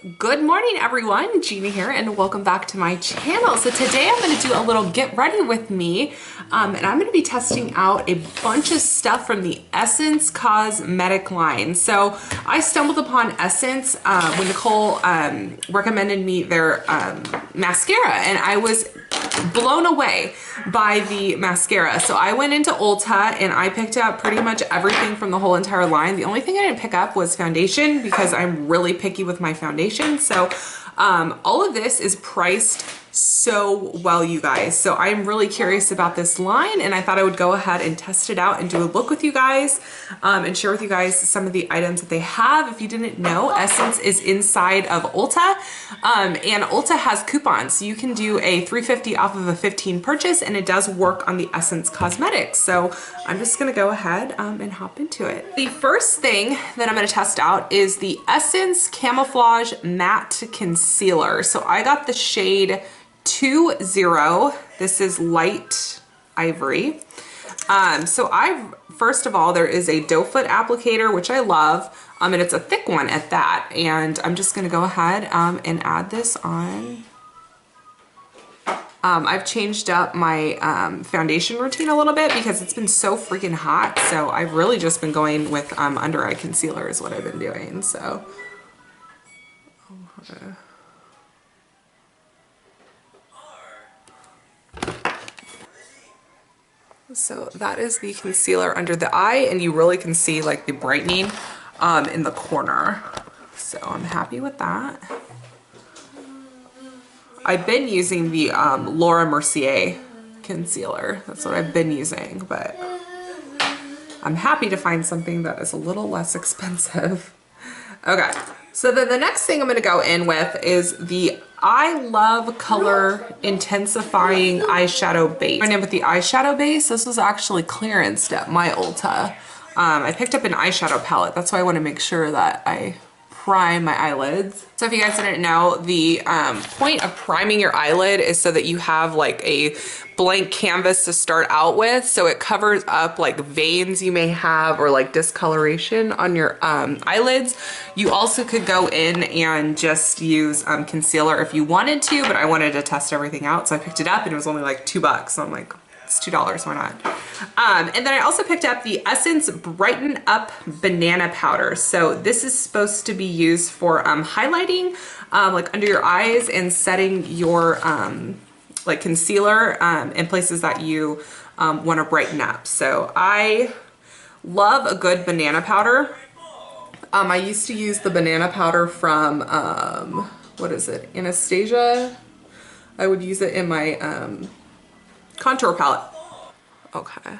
Good morning everyone, Gina here and welcome back to my channel. So today I'm going to do a little get ready with me and I'm going to be testing out a bunch of stuff from the Essence cosmetic line. So I stumbled upon Essence when Nicole recommended me their mascara and I was blown away by the mascara. So I went into Ulta and I picked up pretty much everything from the whole entire line. The only thing I didn't pick up was foundation because I'm really picky with my foundation. So all of this is priced so well, you guys. So I'm really curious about this line and I thought I would go ahead and test it out and do a look with you guys and share with you guys some of the items that they have. If you didn't know, Essence is inside of Ulta and Ulta has coupons. So you can do a $3.50 off of a 15 purchase and it does work on the Essence cosmetics. So I'm just gonna go ahead and hop into it. The first thing that I'm gonna test out is the Essence Camouflage Matte Concealer. So I got the shade 20. This is light ivory. First of all, there is a doe foot applicator, which I love, and it's a thick one at that. And I'm just gonna go ahead and add this on. I've changed up my foundation routine a little bit because it's been so freaking hot. So I've really just been going with under eye concealer is what I've been doing, so. So that is the concealer under the eye and you really can see like the brightening in the corner. So I'm happy with that. I've been using the Laura Mercier concealer. That's what I've been using, but I'm happy to find something that is a little less expensive. Okay, so then the next thing I'm gonna go in with is the I Love Color Intensifying Eyeshadow Base. I'm going in with the eyeshadow base. This was actually clearanced at my Ulta. I picked up an eyeshadow palette. That's why I want to make sure that I prime my eyelids. So if you guys didn't know, the point of priming your eyelid is so that you have like a blank canvas to start out with. So it covers up like veins you may have or like discoloration on your eyelids. You also could go in and just use concealer if you wanted to, but I wanted to test everything out. So I picked it up and it was only like $2. So I'm like, it's $2, why not? And then I also picked up the Essence Brighten Up Banana Powder. So this is supposed to be used for highlighting like under your eyes and setting your like concealer in places that you want to brighten up. So I love a good banana powder. I used to use the banana powder from, what is it, Anastasia? I would use it in my contour palette. Okay,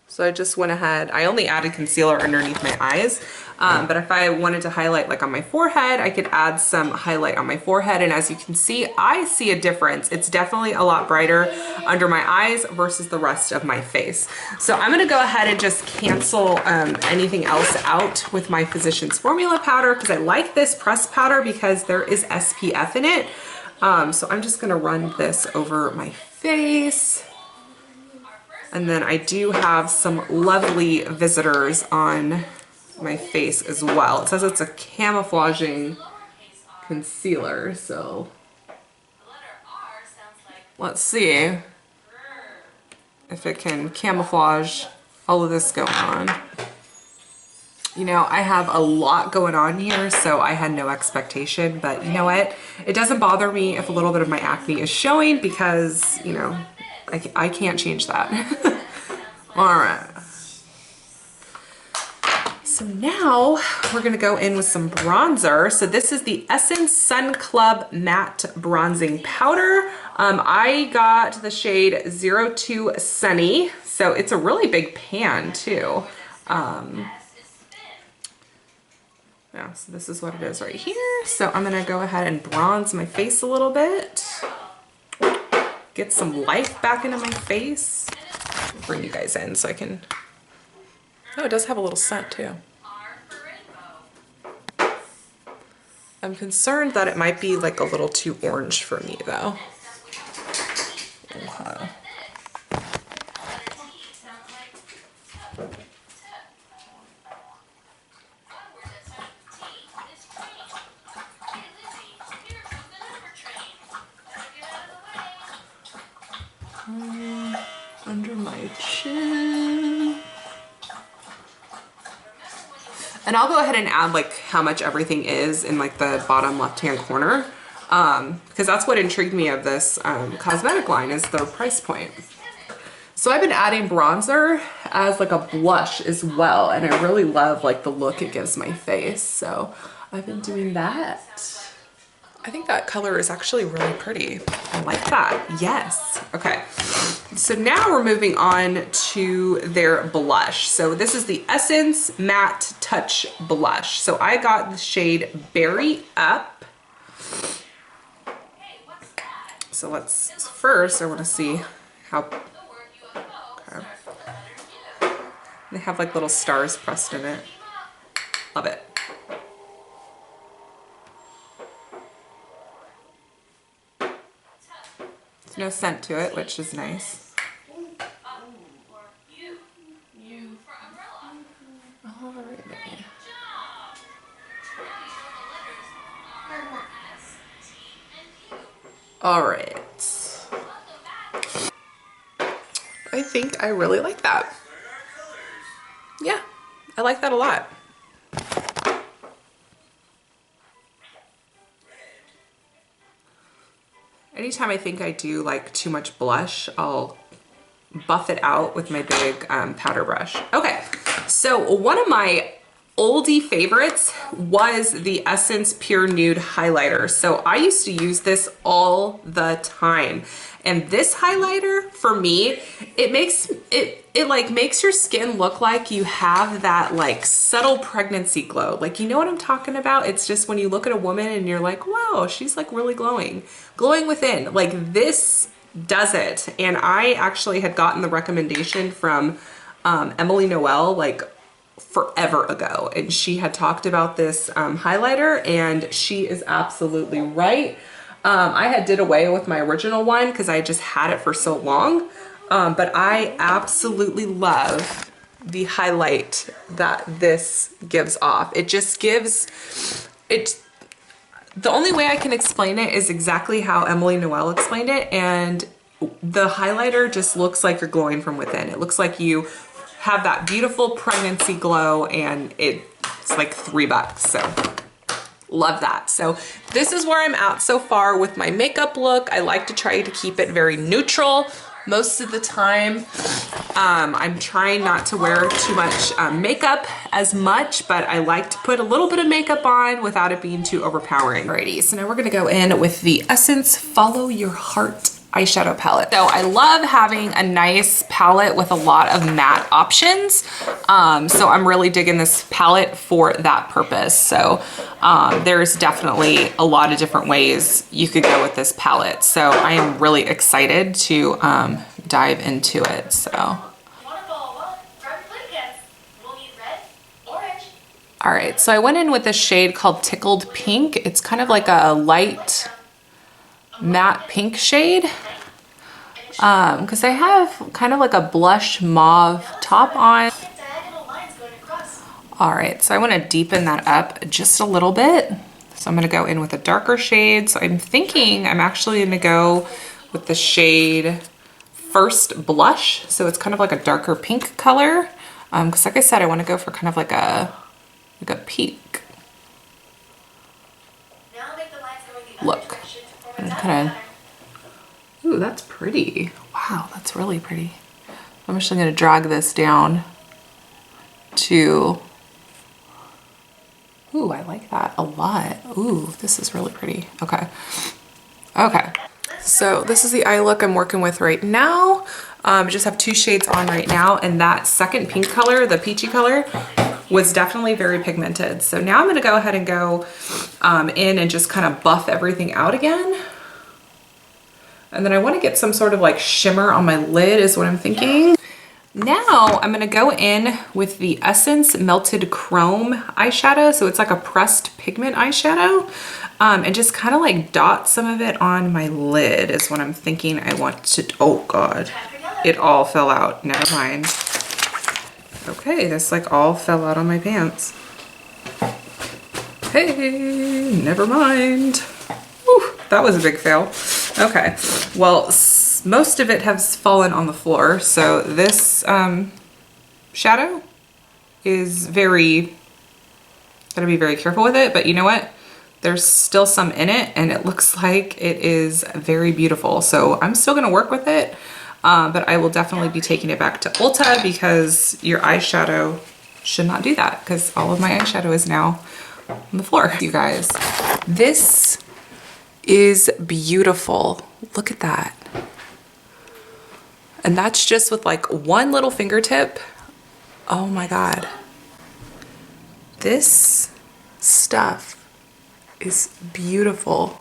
so I just went ahead, I only added concealer underneath my eyes, but if I wanted to highlight like on my forehead, I could add some highlight on my forehead, and as you can see, I see a difference. It's definitely a lot brighter under my eyes versus the rest of my face. So I'm gonna go ahead and just cancel anything else out with my Physicians Formula powder because I like this pressed powder because there is SPF in it. So I'm just gonna run this over my face. And then I do have some lovely visitors on my face as well. It says it's a camouflaging concealer, so let's see if it can camouflage all of this going on. You know, I have a lot going on here, so I had no expectation, but you know what? It doesn't bother me if a little bit of my acne is showing because, you know, I can't change that. All right. So now we're gonna go in with some bronzer. So this is the Essence Sun Club Matte Bronzing Powder. I got the shade 02 Sunny. So it's a really big pan too. Yeah, so this is what it is right here. So I'm gonna go ahead and bronze my face a little bit. Get some life back into my face. Bring you guys in so I can, oh, it does have a little scent too. I'm concerned that it might be like a little too orange for me though. Okay. Under my chin. And I'll go ahead and add like how much everything is in like the bottom left-hand corner. Because that's what intrigued me of this cosmetic line is the price point. So I've been adding bronzer as like a blush as well. And I really love like the look it gives my face. So I've been doing that. I think that color is actually really pretty. I like that. Yes. Okay. So now we're moving on to their blush. So this is the Essence Matte Touch Blush. So I got the shade Berry Up. So first I want to see how, okay. They have like little stars pressed in it. Love it. No scent to it, which is nice. All right. I think I really like that. Yeah, I like that a lot. Anytime I think I do like too much blush, I'll buff it out with my big powder brush. Okay, so one of my oldie favorites was the Essence Pure Nude highlighter. So I used to use this all the time. And this highlighter, for me, it makes your skin look like you have that like subtle pregnancy glow. Like, you know what I'm talking about? It's just when you look at a woman and you're like, wow, she's like really glowing within. Like this does it. And I actually had gotten the recommendation from Emily Noel like forever ago. And she had talked about this highlighter and she is absolutely right. I had did away with my original one because I just had it for so long. But I absolutely love the highlight that this gives off. It just gives, the only way I can explain it is exactly how Emily Noel explained it. And the highlighter just looks like you're glowing from within. It looks like you have that beautiful pregnancy glow and it's like $3. So love that. So this is where I'm at so far with my makeup look. I like to try to keep it very neutral most of the time. I'm trying not to wear too much makeup as much, but I like to put a little bit of makeup on without it being too overpowering. Alrighty, so now we're gonna go in with the Essence Follow Your Heart eyeshadow palette. So I love having a nice palette with a lot of matte options. So I'm really digging this palette for that purpose. So there's definitely a lot of different ways you could go with this palette. So I am really excited to dive into it. So. All right, so I went in with a shade called Tickled Pink. It's kind of like a light matte pink shade because I have kind of like a blush mauve top on. All right, so I want to deepen that up just a little bit. So I'm going to go in with a darker shade. So I'm thinking I'm actually going to go with the shade First Blush. So it's kind of like a darker pink color because like I said, I want to go for kind of like a pink look. And kind of, ooh, that's pretty. Wow, that's really pretty. I'm actually going to drag this down to, ooh, I like that a lot. Ooh, this is really pretty. Okay. Okay. So this is the eye look I'm working with right now. I just have 2 shades on right now, and that second pink color, the peachy color, was definitely very pigmented. So now I'm going to go ahead and go in and just kind of buff everything out again. And then I want to get some sort of like shimmer on my lid is what I'm thinking. Now I'm going to go in with the Essence Melted Chrome eyeshadow. So it's like a pressed pigment eyeshadow. And just kind of like dot some of it on my lid is what I'm thinking I want to, oh God, it all fell out, never mind. Okay, this like all fell out on my pants. Hey, never mind. Whew, that was a big fail. Okay, well, most of it has fallen on the floor. So this shadow is gotta be very careful with it, but you know what? There's still some in it and it looks like it is very beautiful. So I'm still gonna work with it, but I will definitely be taking it back to Ulta because your eyeshadow should not do that because all of my eyeshadow is now on the floor. You guys, this is beautiful. Look at that. And that's just with like one little fingertip. Oh my God. This stuff is beautiful.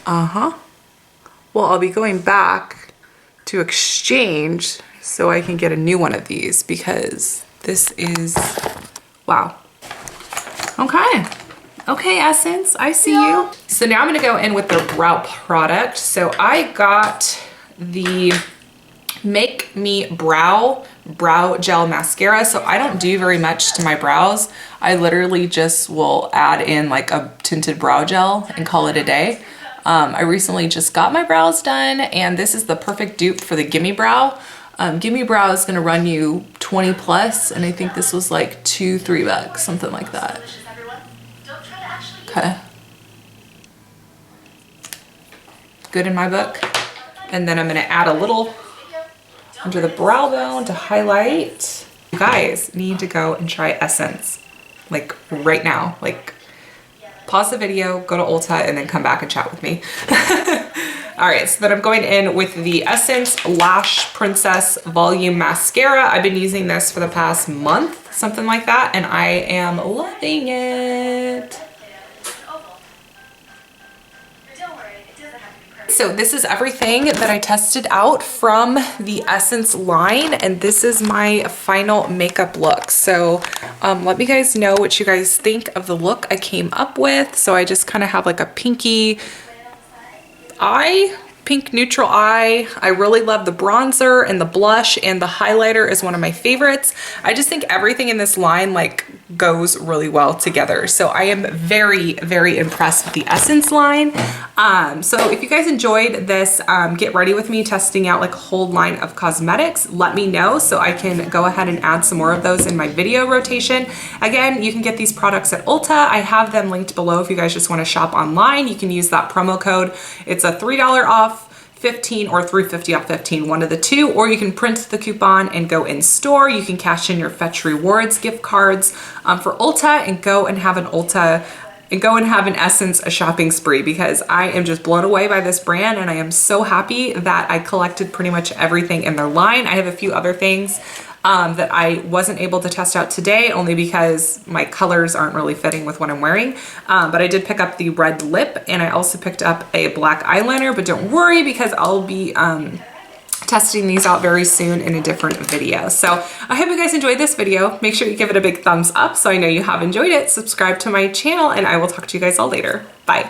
Well, I'll be going back to exchange so I can get a new one of these because this is, wow. Okay, Essence, I see you. So now I'm gonna go in with the brow product. So I got the Make Me Brow Gel Mascara. So I don't do very much to my brows. I literally just will add in like a tinted brow gel and call it a day. I recently just got my brows done and this is the perfect dupe for the Gimme Brow. Gimme Brow is gonna run you 20 plus and I think this was like $2-3, something like that. Okay. Good in my book. And then I'm gonna add a little under the brow bone to highlight. You guys need to go and try Essence, like right now. Like pause the video, go to Ulta, and then come back and chat with me. All right, so then I'm going in with the Essence Lash Princess Volume Mascara. I've been using this for the past month, something like that, and I am loving it. So this is everything that I tested out from the Essence line, and this is my final makeup look. So let me guys know what you guys think of the look I came up with. So I just kind of have like a pinky eye, pink neutral eye. I really love the bronzer and the blush, and the highlighter is one of my favorites. I just think everything in this line like goes really well together. So I am very, very impressed with the Essence line. So if you guys enjoyed this, get ready with me testing out like a whole line of cosmetics. Let me know so I can go ahead and add some more of those in my video rotation. Again, you can get these products at Ulta. I have them linked below if you guys just want to shop online. You can use that promo code. It's a $3 off 15 or $3.50 off 15, one of the two, or you can print the coupon and go in store. You can cash in your Fetch Rewards gift cards for Ulta and go and have an Essence a shopping spree because I am just blown away by this brand and I am so happy that I collected pretty much everything in their line. I have a few other things that I wasn't able to test out today only because my colors aren't really fitting with what I'm wearing. But I did pick up the red lip and I also picked up a black eyeliner, but don't worry because I'll be testing these out very soon in a different video. So I hope you guys enjoyed this video. Make sure you give it a big thumbs up so I know you have enjoyed it. Subscribe to my channel and I will talk to you guys all later. Bye.